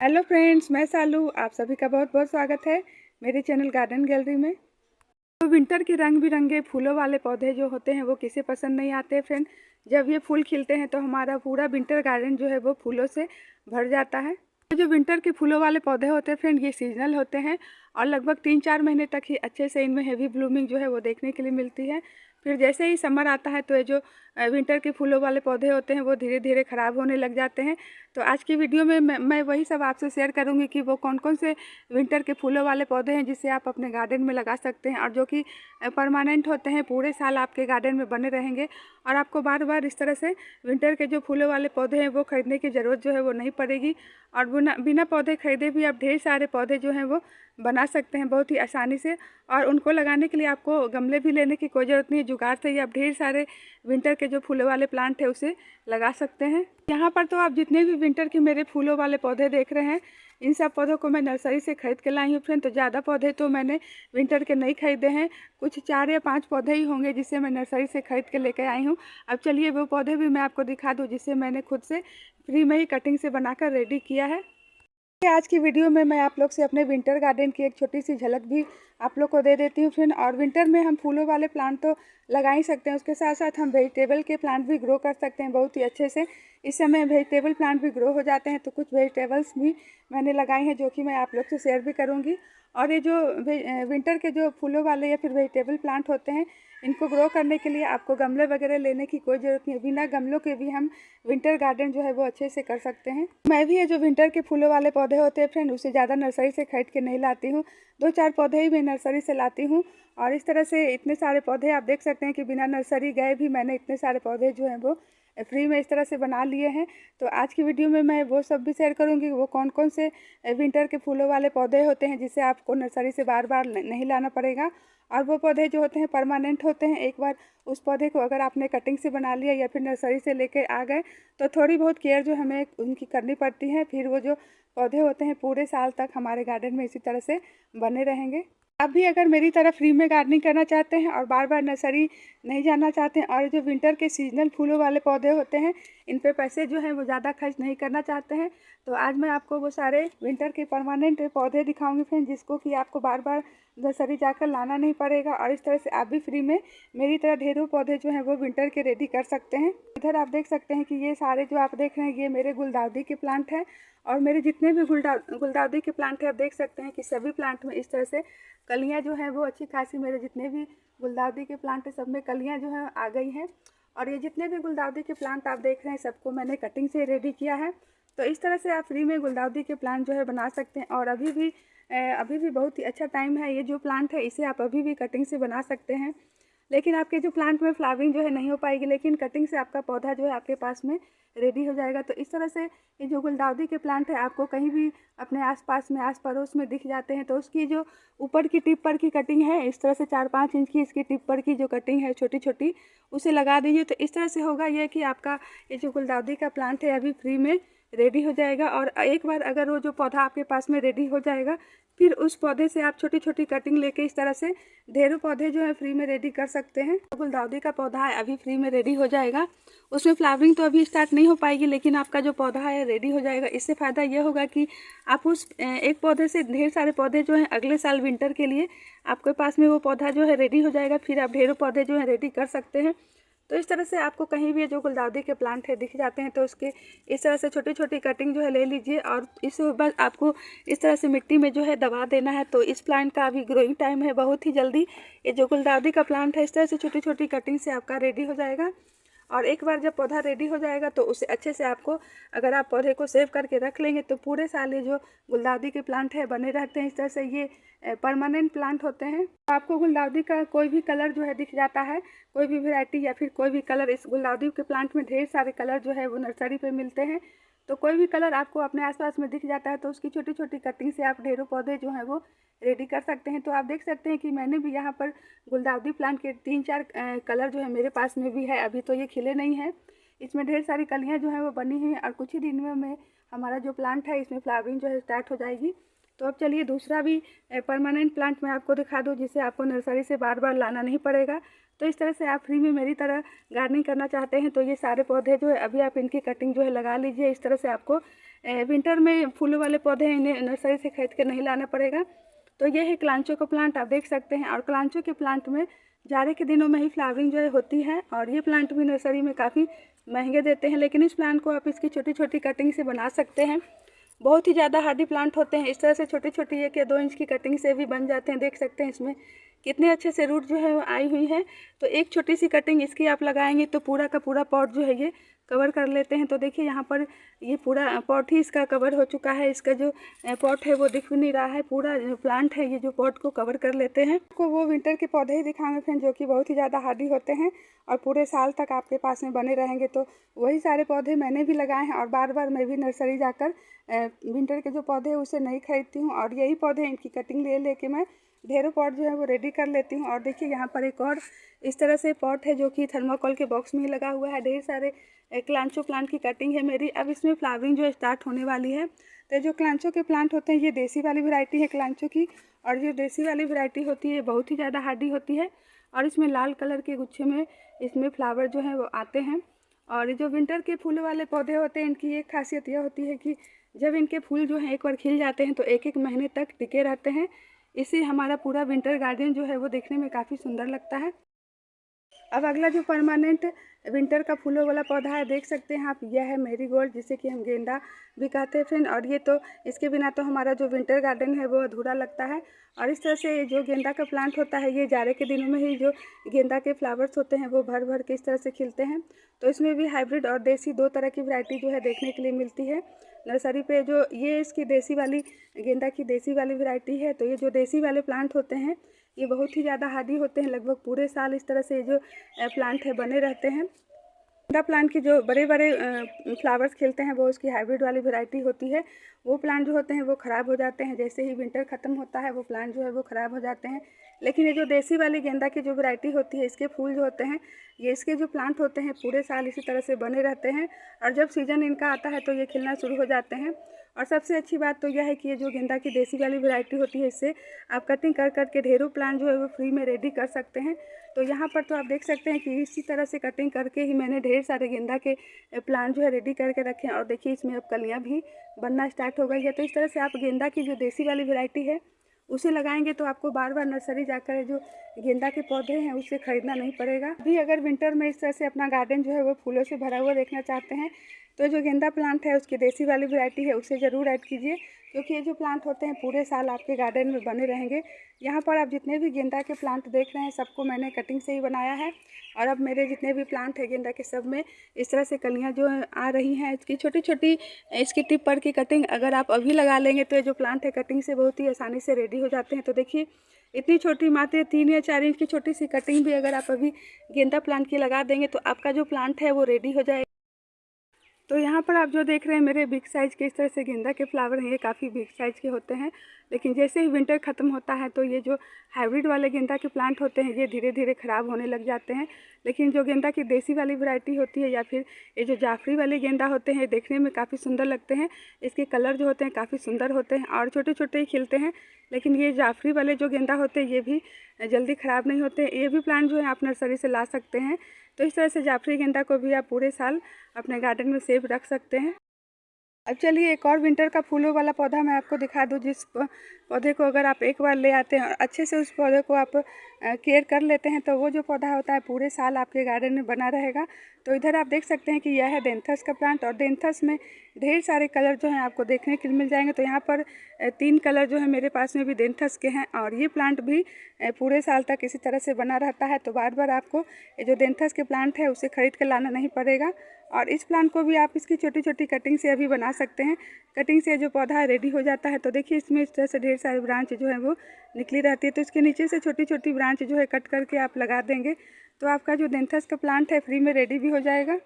Hello friends, मैं सालू। आप सभी का बहुत बहुत स्वागत है मेरे चैनल गार्डन गैलरी में। तो विंटर के रंग बिरंगे फूलों वाले पौधे जो होते हैं वो किसे पसंद नहीं आते फ्रेंड। जब ये फूल खिलते हैं तो हमारा पूरा विंटर गार्डन जो है वो फूलों से भर जाता है। जो विंटर के फूलों वाले पौधे होते हैं फ्रेंड, ये सीजनल होते हैं और लगभग 3-4 महीने तक ही अच्छे से इनमें हैवी ब्लूमिंग जो है वो देखने के लिए मिलती है। फिर जैसे ही समर आता है तो ये जो विंटर के फूलों वाले पौधे होते हैं वो धीरे धीरे ख़राब होने लग जाते हैं। तो आज की वीडियो में मैं वही सब आपसे शेयर करूंगी कि वो कौन कौन से विंटर के फूलों वाले पौधे हैं जिसे आप अपने गार्डन में लगा सकते हैं और जो कि परमानेंट होते हैं, पूरे साल आपके गार्डन में बने रहेंगे और आपको बार बार इस तरह से विंटर के जो फूलों वाले पौधे हैं वो खरीदने की ज़रूरत जो है वो नहीं पड़ेगी। और बिना बिना पौधे खरीदे भी आप ढेर सारे पौधे जो हैं वो बना सकते हैं बहुत ही आसानी से। और उनको लगाने के लिए आपको गमले भी लेने की कोई ज़रूरत नहीं है, जुगाड़ से ही आप ढेर सारे विंटर के जो फूलों वाले प्लांट है उसे लगा सकते हैं। यहाँ पर तो आप जितने भी विंटर के मेरे फूलों वाले पौधे देख रहे हैं, इन सब पौधों को मैं नर्सरी से खरीद के लाई हूँ फ्रेंड। तो ज़्यादा पौधे तो मैंने विंटर के नहीं खरीदे हैं, कुछ 4 या 5 पौधे ही होंगे जिसे मैं नर्सरी से खरीद के लेकर आई हूँ। अब चलिए वो पौधे भी मैं आपको दिखा दूँ जिसे मैंने खुद से फ्री में ही कटिंग से बनाकर रेडी किया है। आज की वीडियो में मैं आप लोग से अपने विंटर गार्डन की एक छोटी सी झलक भी आप लोग को दे देती हूँ फ्रेंड। और विंटर में हम फूलों वाले प्लांट तो लगा ही सकते हैं, उसके साथ साथ हम वेजिटेबल के प्लांट भी ग्रो कर सकते हैं बहुत ही अच्छे से। इस समय वेजिटेबल प्लांट भी ग्रो हो जाते हैं, तो कुछ वेजिटेबल्स भी मैंने लगाई हैं जो कि मैं आप लोग से शेयर भी करूँगी। और ये जो विंटर के जो फूलों वाले या फिर वेजिटेबल प्लांट होते हैं, इनको ग्रो करने के लिए आपको गमले वगैरह लेने की कोई ज़रूरत नहीं है। बिना गमलों के भी हम विंटर गार्डन जो है वो अच्छे से कर सकते हैं। मैं भी ये जो विंटर के फूलों वाले पौधे होते हैं फ्रेंड, उसे ज़्यादा नर्सरी से खरीद के नहीं लाती हूँ, 2-4 पौधे ही मैं नर्सरी से लाती हूँ। और इस तरह से इतने सारे पौधे आप देख सकते हैं कि बिना नर्सरी गए भी मैंने इतने सारे पौधे जो हैं वो फ्री में इस तरह से बना लिए हैं। तो आज की वीडियो में मैं वो सब भी शेयर करूँगी, वो कौन कौन से विंटर के फूलों वाले पौधे होते हैं जिसे आपको नर्सरी से बार बार नहीं लाना पड़ेगा। और वो पौधे जो होते हैं परमानेंट होते हैं। एक बार उस पौधे को अगर आपने कटिंग से बना लिया या फिर नर्सरी से लेके आ गए तो थोड़ी बहुत केयर जो हमें उनकी करनी पड़ती है, फिर वो जो पौधे होते हैं पूरे साल तक हमारे गार्डन में इसी तरह से बने रहेंगे। आप भी अगर मेरी तरह फ्री में गार्डनिंग करना चाहते हैं और बार बार नर्सरी नहीं जाना चाहते हैं और जो विंटर के सीजनल फूलों वाले पौधे होते हैं इन पे पैसे जो हैं वो ज़्यादा खर्च नहीं करना चाहते हैं, तो आज मैं आपको वो सारे विंटर के परमानेंट पौधे दिखाऊंगी फ्रेंड, जिसको कि आपको बार बार नर्सरी जाकर लाना नहीं पड़ेगा। और इस तरह से आप भी फ्री में मेरी तरह ढेरों पौधे जो हैं वो विंटर के रेडी कर सकते हैं। इधर आप देख सकते हैं कि ये सारे जो आप देख रहे हैं ये मेरे गुलदाउदी के प्लांट हैं। और मेरे जितने भी गुलदाउदी के प्लांट हैं आप देख सकते हैं कि सभी प्लांट में इस तरह से कलियां जो हैं वो अच्छी खासी, मेरे जितने भी गुलदाउदी के प्लांट हैं सब में कलियां जो हैं आ गई हैं। और ये जितने भी गुलदाउदी के प्लांट आप देख रहे हैं सबको मैंने कटिंग से रेडी किया है। तो इस तरह से आप फ्री में गुलदाउदी के प्लांट जो है बना सकते हैं। और अभी भी बहुत ही अच्छा टाइम है, ये जो प्लांट है इसे आप अभी भी कटिंग से बना सकते हैं। लेकिन आपके जो प्लांट में फ्लावरिंग जो है नहीं हो पाएगी, लेकिन कटिंग से आपका पौधा जो है आपके पास में रेडी हो जाएगा। तो इस तरह से ये जो गुलदाउदी के प्लांट है आपको कहीं भी अपने आसपास में आस पड़ोस में दिख जाते हैं, तो उसकी जो ऊपर की टिप पर की कटिंग है इस तरह से 4-5 इंच की इसकी टिप पर की जो कटिंग है छोटी छोटी, उसे लगा दीजिए। तो इस तरह से होगा ये कि आपका ये जो गुलदाउदी का प्लांट है अभी फ्री में रेडी हो जाएगा। और एक बार अगर वो जो पौधा आपके पास में रेडी हो जाएगा, फिर उस पौधे से आप छोटी छोटी कटिंग लेके इस तरह से ढेरों पौधे जो है फ्री में रेडी कर सकते हैं। गुलदाउदी का पौधा है अभी फ्री में रेडी हो जाएगा, उसमें फ्लावरिंग तो अभी स्टार्ट नहीं हो पाएगी, लेकिन आपका जो पौधा है रेडी हो जाएगा। इससे फ़ायदा ये होगा कि आप उस एक पौधे से ढेर सारे पौधे जो हैं अगले साल विंटर के लिए आपके पास में वो पौधा जो है रेडी हो जाएगा, फिर आप ढेरों पौधे जो है रेडी कर सकते हैं। तो इस तरह से आपको कहीं भी जो गुलदाउदी के प्लांट है दिख जाते हैं तो उसके इस तरह से छोटी छोटी कटिंग जो है ले लीजिए। और इस बस आपको इस तरह से मिट्टी में जो है दबा देना है। तो इस प्लांट का अभी ग्रोइंग टाइम है बहुत ही जल्दी। ये जो गुलदाउदी का प्लांट है इस तरह से छोटी छोटी कटिंग से आपका रेडी हो जाएगा। और एक बार जब पौधा रेडी हो जाएगा तो उसे अच्छे से आपको, अगर आप पौधे को सेव करके रख लेंगे तो पूरे साल ये जो गुलदाउदी के प्लांट है बने रहते हैं। इस तरह से ये परमानेंट प्लांट होते हैं। आपको गुलदाउदी का कोई भी कलर जो है दिख जाता है, कोई भी वैरायटी या फिर कोई भी कलर, इस गुलदाउदी के प्लांट में ढेर सारे कलर जो है वो नर्सरी पे मिलते हैं। तो कोई भी कलर आपको अपने आसपास में दिख जाता है तो उसकी छोटी छोटी कटिंग से आप ढेरों पौधे जो हैं वो रेडी कर सकते हैं। तो आप देख सकते हैं कि मैंने भी यहाँ पर गुलदाउदी प्लांट के 3-4 कलर जो है मेरे पास में भी है। अभी तो ये खिले नहीं है, इसमें ढेर सारी कलियाँ जो हैं वो बनी हुई हैं और कुछ ही दिन में हमारा जो प्लांट है इसमें फ्लावरिंग जो है स्टार्ट हो जाएगी। तो अब चलिए दूसरा भी परमानेंट प्लांट मैं आपको दिखा दूँ, जिसे आपको नर्सरी से बार बार लाना नहीं पड़ेगा। तो इस तरह से आप फ्री में मेरी तरह गार्डनिंग करना चाहते हैं तो ये सारे पौधे जो है अभी आप इनकी कटिंग जो है लगा लीजिए। इस तरह से आपको विंटर में फूलों वाले पौधे इन्हें नर्सरी से खरीद के नहीं लाना पड़ेगा। तो ये है कलांचो का प्लांट, आप देख सकते हैं। और कलांचो के प्लांट में जाड़े के दिनों में ही फ्लावरिंग जो है होती है, और ये प्लांट भी नर्सरी में काफ़ी महंगे देते हैं। लेकिन इस प्लांट को आप इसकी छोटी छोटी कटिंग से बना सकते हैं। बहुत ही ज़्यादा हार्डी प्लांट होते हैं। इस तरह से छोटी छोटी 1 या 2 इंच की कटिंग से भी बन जाते हैं। देख सकते हैं इसमें कितने अच्छे से रूट जो है वो आई हुई है। तो एक छोटी सी कटिंग इसकी आप लगाएंगे तो पूरा का पूरा पॉट जो है ये कवर कर लेते हैं। तो देखिए यहाँ पर ये पूरा पॉट ही इसका कवर हो चुका है। इसका जो पॉट है वो दिख भी नहीं रहा है, पूरा प्लांट है ये जो पॉट को कवर कर लेते हैं। को वो विंटर के पौधे ही दिखाएंगे फ्रेंड, जो कि बहुत ही ज़्यादा हार्डी होते हैं और पूरे साल तक आपके पास में बने रहेंगे। तो वही सारे पौधे मैंने भी लगाए हैं, और बार बार मैं भी नर्सरी जाकर विंटर के जो पौधे हैं उसे नहीं खरीदती हूँ, और यही पौधे इनकी कटिंग ले लेके मैं ढेरों पॉट जो है वो रेडी कर लेती हूँ। और देखिए यहाँ पर एक और इस तरह से पॉट है जो कि थर्माकोल के बॉक्स में ही लगा हुआ है। ढेर सारे कलांचो प्लांट की कटिंग है मेरी। अब इसमें फ्लावरिंग जो है स्टार्ट होने वाली है। तो जो कलांचो के प्लांट होते हैं ये देसी वाली वैरायटी है कलांचो की, और जो देसी वाली वैरायटी होती है बहुत ही ज़्यादा हार्डी होती है, और इसमें लाल कलर के गुच्छे में इसमें फ्लावर जो है वो आते हैं। और जो विंटर के फूलों वाले पौधे होते हैं इनकी एक खासियत यह होती है कि जब इनके फूल जो हैं एक बार खिल जाते हैं तो 1-1 महीने तक टिके रहते हैं। इससे हमारा पूरा विंटर गार्डन जो है वो देखने में काफ़ी सुंदर लगता है। अब अगला जो परमानेंट विंटर का फूलों वाला पौधा है देख सकते हैं आप, यह है मैरीगोल्ड, जिसे कि हम गेंदा भी कहते हैं फ्रेंड। और ये तो इसके बिना तो हमारा जो विंटर गार्डन है वो अधूरा लगता है। और इस तरह से जो गेंदा का प्लांट होता है ये जाड़े के दिनों में ही जो गेंदा के फ्लावर्स होते हैं वो भर भर के इस तरह से खिलते हैं। तो इसमें भी हाइब्रिड और देसी 2 तरह की वैरायटी जो है देखने के लिए मिलती है नर्सरी पे। जो ये इसकी देसी वाली गेंदा की देसी वाली वैरायटी है। तो ये जो देसी वाले प्लांट होते हैं ये बहुत ही ज़्यादा हार्डी होते हैं, लगभग पूरे साल इस तरह से जो प्लांट है बने रहते हैं। गेंदा प्लांट की जो बड़े बड़े फ्लावर्स खिलते हैं वो उसकी हाइब्रिड वाली वैरायटी होती है। वो प्लांट जो होते हैं वो ख़राब हो जाते हैं, जैसे ही विंटर ख़त्म होता है वो प्लांट जो है वो ख़राब हो जाते हैं। लेकिन ये जो देसी वाली गेंदा की जो वैरायटी होती है इसके फूल जो होते हैं ये इसके जो प्लांट होते हैं पूरे साल इसी तरह से बने रहते हैं, और जब सीज़न इनका आता है तो ये खिलना शुरू हो जाते हैं। और सबसे अच्छी बात तो यह है कि ये जो गेंदा की देसी वाली वैरायटी होती है इससे आप कटिंग कर करके ढेरों प्लांट जो है वो फ्री में रेडी कर सकते हैं। तो यहाँ पर तो आप देख सकते हैं कि इसी तरह से कटिंग करके ही मैंने ढेर सारे गेंदा के प्लांट जो है रेडी करके रखे हैं। और देखिए इसमें अब कलियाँ भी बनना स्टार्ट हो गई है। तो इस तरह से आप गेंदा की जो देसी वाली वैरायटी है उसे लगाएंगे तो आपको बार बार नर्सरी जाकर जो गेंदा के पौधे हैं उससे ख़रीदना नहीं पड़ेगा। अभी अगर विंटर में इस तरह से अपना गार्डन जो है वो फूलों से भरा हुआ देखना चाहते हैं तो जो गेंदा प्लांट है उसकी देसी वाली वैरायटी है उसे ज़रूर ऐड कीजिए, क्योंकि ये जो प्लांट होते हैं पूरे साल आपके गार्डन में बने रहेंगे। यहाँ पर आप जितने भी गेंदा के प्लांट देख रहे हैं सबको मैंने कटिंग से ही बनाया है, और अब मेरे जितने भी प्लांट हैं गेंदा के सब में इस तरह से कलियाँ जो आ रही हैं। इसकी छोटी छोटी इसकी टिप पर की कटिंग अगर आप अभी लगा लेंगे तो ये जो प्लांट है कटिंग से बहुत ही आसानी से रेडी हो जाते हैं। तो देखिए इतनी छोटी मात्र 3 या 4 इंच की छोटी सी कटिंग भी अगर आप अभी गेंदा प्लांट की लगा देंगे तो आपका जो प्लांट है वो रेडी हो जाएगा। तो यहाँ पर आप जो देख रहे हैं मेरे बिग साइज़ के इस तरह से गेंदा के फ्लावर हैं, ये काफ़ी बिग साइज़ के होते हैं। लेकिन जैसे ही विंटर ख़त्म होता है तो ये जो हाइब्रिड वाले गेंदा के प्लांट होते हैं ये धीरे धीरे ख़राब होने लग जाते हैं। लेकिन जो गेंदा की देसी वाली वैरायटी होती है या फिर ये जो जाफरी वाले गेंदा होते हैं देखने में काफ़ी सुंदर लगते हैं। इसके कलर जो होते हैं काफ़ी सुंदर होते हैं और छोटे छोटे ही खिलते हैं। लेकिन ये जाफरी वाले जो गेंदा होते हैं ये भी जल्दी ख़राब नहीं होते। ये भी प्लांट जो है आप नर्सरी से ला सकते हैं। तो इस तरह से जाफरी गेंदा को भी आप पूरे साल अपने गार्डन में सेफ रख सकते हैं। अब चलिए एक और विंटर का फूलों वाला पौधा मैं आपको दिखा दूं, जिस पौधे को अगर आप एक बार ले आते हैं और अच्छे से उस पौधे को आप केयर कर लेते हैं तो वो जो पौधा होता है पूरे साल आपके गार्डन में बना रहेगा। तो इधर आप देख सकते हैं कि यह है डेंथस का प्लांट, और डेंथस में ढेर सारे कलर जो हैं आपको देखने के लिए मिल जाएंगे। तो यहाँ पर 3 कलर जो है मेरे पास में भी डेंथस के हैं, और ये प्लांट भी पूरे साल तक इसी तरह से बना रहता है। तो बार बार आपको ये जो डेंथस के प्लांट है उसे खरीद कर लाना नहीं पड़ेगा। और इस प्लांट को भी आप इसकी छोटी छोटी कटिंग से अभी बना सकते हैं। कटिंग से जो पौधा रेडी हो जाता है तो देखिए इसमें इस तरह से ढेर सारी ब्रांच जो है वो निकली रहती है। तो इसके नीचे से छोटी छोटी ब्रांच जो है कट करके आप लगा देंगे तो आपका जो डेंथस का प्लांट है फ्री में रेडी भी हो जाएगा।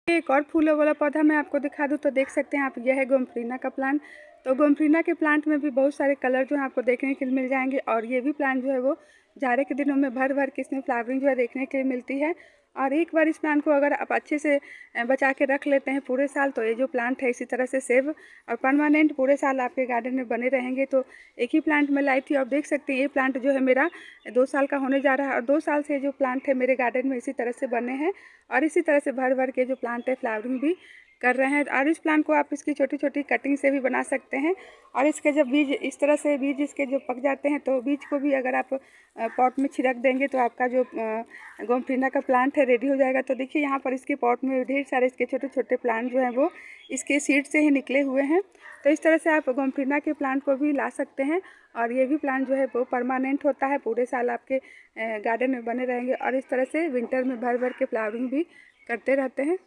एक और फूलों वाला पौधा मैं आपको दिखा दूँ तो देख सकते हैं आप, यह है गोम्फ्रीना का प्लांट। तो गोम्फ्रीना के प्लांट में भी बहुत सारे कलर जो है आपको देखने के लिए मिल जाएंगे, और ये भी प्लांट जो है वो जाड़े के दिनों में भर भर के इसमें फ्लावरिंग जो है देखने के लिए मिलती है। और एक बार इस प्लांट को अगर आप अच्छे से बचा के रख लेते हैं पूरे साल, तो ये जो प्लांट है इसी तरह से सेव और परमानेंट पूरे साल आपके गार्डन में बने रहेंगे। तो एक ही प्लांट मैं लाई थी, आप देख सकते हैं ये प्लांट जो है मेरा 2 साल का होने जा रहा है और 2 साल से जो प्लांट है मेरे गार्डन में इसी तरह से बने हैं और इसी तरह से भर भर के जो प्लांट है फ्लावरिंग भी कर रहे हैं। और इस प्लांट को आप इसकी छोटी छोटी कटिंग से भी बना सकते हैं और इसके जब बीज इस तरह से बीज इसके जो पक जाते हैं तो बीज को भी अगर आप पॉट में छिड़क देंगे तो आपका जो गोमफ्रेंडा का प्लांट है रेडी हो जाएगा। तो देखिए यहाँ पर इसके पॉट में ढेर सारे इसके छोटे छोटे प्लांट जो हैं वो इसके सीड से ही निकले हुए हैं। तो इस तरह से आप गोमफ्रेंडा के प्लांट को भी ला सकते हैं और ये भी प्लांट जो है वो परमानेंट होता है, पूरे साल आपके गार्डन में बने रहेंगे और इस तरह से विंटर में भर भर के फ्लावरिंग भी करते रहते हैं।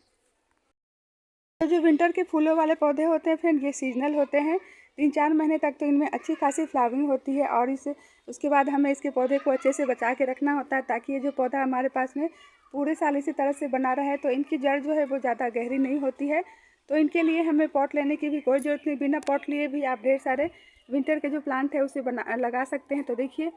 तो जो विंटर के फूलों वाले पौधे होते हैं फ्रेंड, ये सीजनल होते हैं, 3-4 महीने तक तो इनमें अच्छी खासी फ्लावरिंग होती है और उसके बाद हमें इसके पौधे को अच्छे से बचा के रखना होता है ताकि ये जो पौधा हमारे पास में पूरे साल इसी तरह से बना रहे। तो इनकी जड़ जो है वो ज़्यादा गहरी नहीं होती है, तो इनके लिए हमें पॉट लेने की भी कोई ज़रूरत नहीं। बिना पॉट लिए भी आप ढेर सारे विंटर के जो प्लांट है उसे लगा सकते हैं। तो देखिए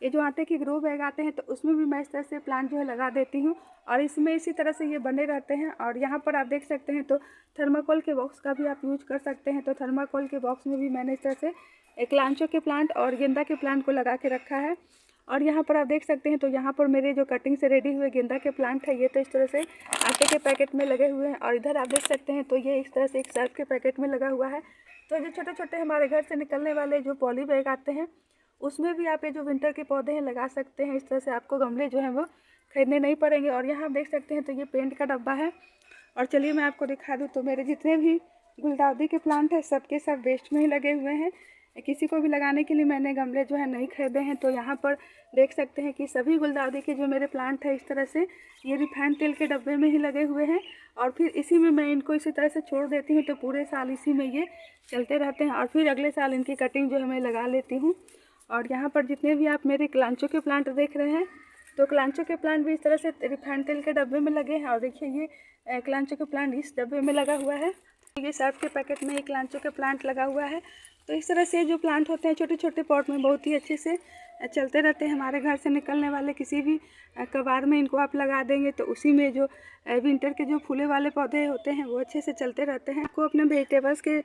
ये जो आटे की ग्रो बैग आते हैं तो उसमें भी मैं इस तरह से प्लांट जो है लगा देती हूँ और इसमें इसी तरह से ये बने रहते हैं। और यहाँ पर आप देख सकते हैं तो थर्माकोल के बॉक्स का भी आप यूज कर सकते हैं। तो थर्माकोल के बॉक्स में भी मैंने इस तरह से एक्लांचो के प्लांट और गेंदा के प्लांट को लगा के रखा है। और यहाँ पर आप देख सकते हैं तो यहाँ पर मेरे जो कटिंग से रेडी हुए गेंदा के प्लांट है ये तो इस तरह से आटे के पैकेट में लगे हुए हैं और इधर आप देख सकते हैं तो ये इस तरह से एक सर्फ के पैकेट में लगा हुआ है। तो जो छोटे छोटे हमारे घर से निकलने वाले जो पॉली बैग आते हैं उसमें भी आप ये जो विंटर के पौधे हैं लगा सकते हैं। इस तरह से आपको गमले जो हैं वो खरीदने नहीं पड़ेंगे। और यहाँ आप देख सकते हैं तो ये पेंट का डब्बा है और चलिए मैं आपको दिखा दूँ तो मेरे जितने भी गुलदाउदी के प्लांट हैं सबके सब वेस्ट में ही लगे हुए हैं, किसी को भी लगाने के लिए मैंने गमले जो है नहीं खरीदे हैं। तो यहाँ पर देख सकते हैं कि सभी गुलदाउदी के जो मेरे प्लांट है इस तरह से ये रिफाइंड तेल के डब्बे में ही लगे हुए हैं और फिर इसी में मैं इनको इसी तरह से छोड़ देती हूँ। तो पूरे साल इसी में ये चलते रहते हैं और फिर अगले साल इनकी कटिंग जो है मैं लगा लेती हूँ। और यहाँ पर जितने भी आप मेरे क्लांचो के प्लांट देख रहे हैं तो क्लांचो के प्लांट भी इस तरह से रिफाइंड तेल के डब्बे में लगे हैं। और देखिए ये क्लांचो के प्लांट इस डब्बे में लगा हुआ है, ये सर्फ के पैकेट में एक क्लांचो के प्लांट लगा हुआ है। तो इस तरह से जो प्लांट होते हैं छोटे छोटे पॉट में बहुत ही अच्छे से चलते रहते हैं। हमारे घर से निकलने वाले किसी भी कबाड़ में इनको आप लगा देंगे तो उसी में जो विंटर के जो फूले वाले पौधे होते हैं वो अच्छे से चलते रहते हैं। आपको अपने वेजिटेबल्स के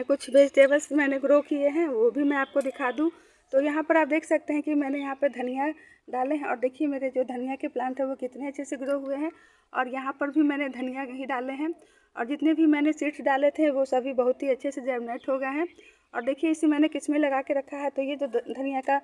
कुछ वेजिटेबल्स मैंने ग्रो किए हैं वो भी मैं आपको दिखा दूँ। तो यहाँ पर आप देख सकते हैं कि मैंने यहाँ पर धनिया डाले हैं और देखिए मेरे जो धनिया के प्लांट है वो कितने अच्छे से ग्रो हुए हैं। और यहाँ पर भी मैंने धनिया ही डाले हैं और जितने भी मैंने सीड्स डाले थे वो सभी बहुत ही अच्छे से जर्मिनेट हो गए हैं। और देखिए इसे मैंने किस में लगा के रखा है, तो ये जो धनिया का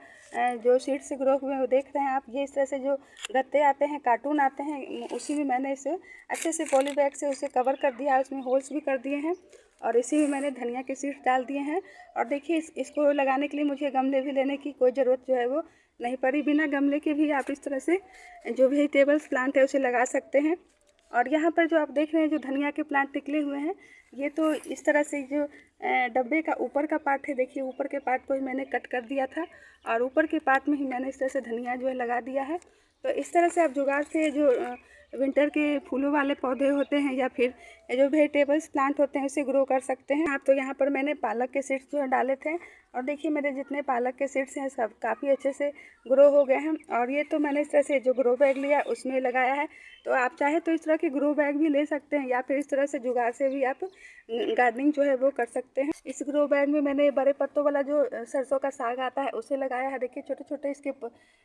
जो सीड से ग्रो हुए हैं वो देख रहे हैं आप, ये इस तरह से जो गत्ते आते हैं कार्टून आते हैं उसी में मैंने इसे अच्छे से पॉली बैग से उसे कवर कर दिया है, उसमें होल्स भी कर दिए हैं और इसी में मैंने धनिया के सीड्स डाल दिए हैं। और देखिए इसको लगाने के लिए मुझे गमले भी लेने की कोई ज़रूरत जो है वो नहीं पड़ी, बिना गमले के भी आप इस तरह से जो वेजिटेबल्स प्लांट है उसे लगा सकते हैं। और यहाँ पर जो आप देख रहे हैं जो धनिया के प्लांट निकले हुए हैं ये तो इस तरह से जो डब्बे का ऊपर का पार्ट है, देखिए ऊपर के पार्ट को ही मैंने कट कर दिया था और ऊपर के पार्ट में ही मैंने इस तरह से धनिया जो है लगा दिया है। तो इस तरह से आप जुगाड़ से जो विंटर के फूलों वाले पौधे होते हैं या फिर जो वेजिटेबल्स प्लांट होते हैं उसे ग्रो कर सकते हैं आप। तो यहाँ पर मैंने पालक के सीड्स जो है डाले थे और देखिए मेरे जितने पालक के सीड्स हैं सब काफ़ी अच्छे से ग्रो हो गए हैं। और ये तो मैंने इस तरह से जो ग्रो बैग लिया उसमें लगाया है, तो आप चाहे तो इस तरह के ग्रो बैग भी ले सकते हैं या फिर इस तरह से जुगाड़ से भी आप गार्डनिंग जो है वो कर सकते हैं। इस ग्रो बैग में मैंने बड़े पत्तों वाला जो सरसों का साग आता है उसे लगाया है। देखिए छोटे छोटे इसके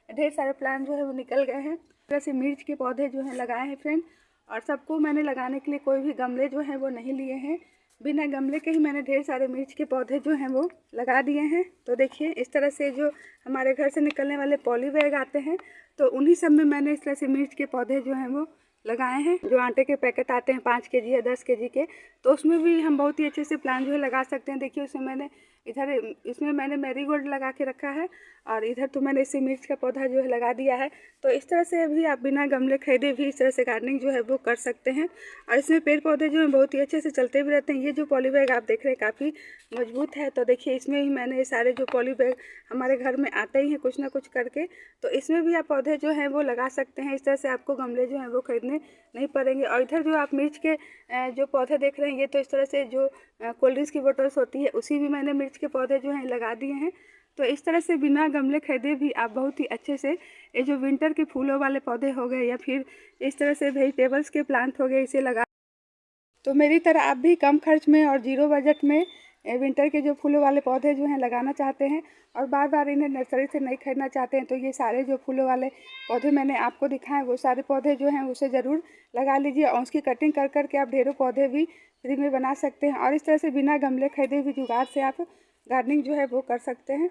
ढेर सारे प्लांट जो है वो निकल गए हैं। इस तरह से मिर्च के पौधे जो हैं लगाए हैं फ्रेंड, और सबको मैंने लगाने के लिए कोई भी गमले जो हैं वो नहीं लिए हैं, बिना गमले के ही मैंने ढेर सारे मिर्च के पौधे जो हैं वो लगा दिए हैं। तो देखिए इस तरह से जो हमारे घर से निकलने वाले पॉली बैग आते हैं तो उन्हीं सब में मैंने इस तरह से मिर्च के पौधे जो हैं वो लगाए हैं। जो आटे के पैकेट आते हैं 5 केजी या 10 केजी के, तो उसमें भी हम बहुत ही अच्छे से प्लांट जो है लगा सकते हैं। देखिए उसमें मैंने इधर इसमें मैंने मैरीगोल्ड लगा के रखा है और इधर तो मैंने इसे मिर्च का पौधा जो है लगा दिया है। तो इस तरह से भी आप बिना गमले खरीदे भी इस तरह से गार्डनिंग जो है वो कर सकते हैं और इसमें पेड़ पौधे जो हैं बहुत ही अच्छे से चलते भी रहते हैं। ये जो पॉली बैग आप देख रहे हैं काफ़ी मजबूत है, तो देखिए इसमें ही मैंने सारे जो पॉली बैग हमारे घर में आते ही हैं कुछ ना कुछ करके, तो इसमें भी आप पौधे जो हैं वो लगा सकते हैं। इस तरह से आपको गमले जो हैं वो खरीदने नहीं पड़ेंगे। और इधर जो आप मिर्च के जो पौधे देख रहे हैं ये तो इस तरह से जो कोल्ड ड्रिंक्स की बोतल्स होती है उसी भी मैंने मिर्च के पौधे जो हैं लगा दिए हैं। तो इस तरह से बिना गमले खरीदे भी आप बहुत ही अच्छे से ये जो विंटर के फूलों वाले पौधे हो गए या फिर इस तरह से वेजिटेबल्स के प्लांट हो गए, इसे लगा। तो मेरी तरह आप भी कम खर्च में और जीरो बजट में विंटर के जो फूलों वाले पौधे जो हैं लगाना चाहते हैं और बार बार इन्हें नर्सरी से नहीं खरीदना चाहते हैं, तो ये सारे जो फूलों वाले पौधे मैंने आपको दिखाए वो सारे पौधे जो हैं उसे ज़रूर लगा लीजिए और उसकी कटिंग कर करके आप ढेरों पौधे भी फ्री में बना सकते हैं और इस तरह से बिना गमले खरीदे भी जुगाड़ से आप गार्डनिंग जो है वो कर सकते हैं।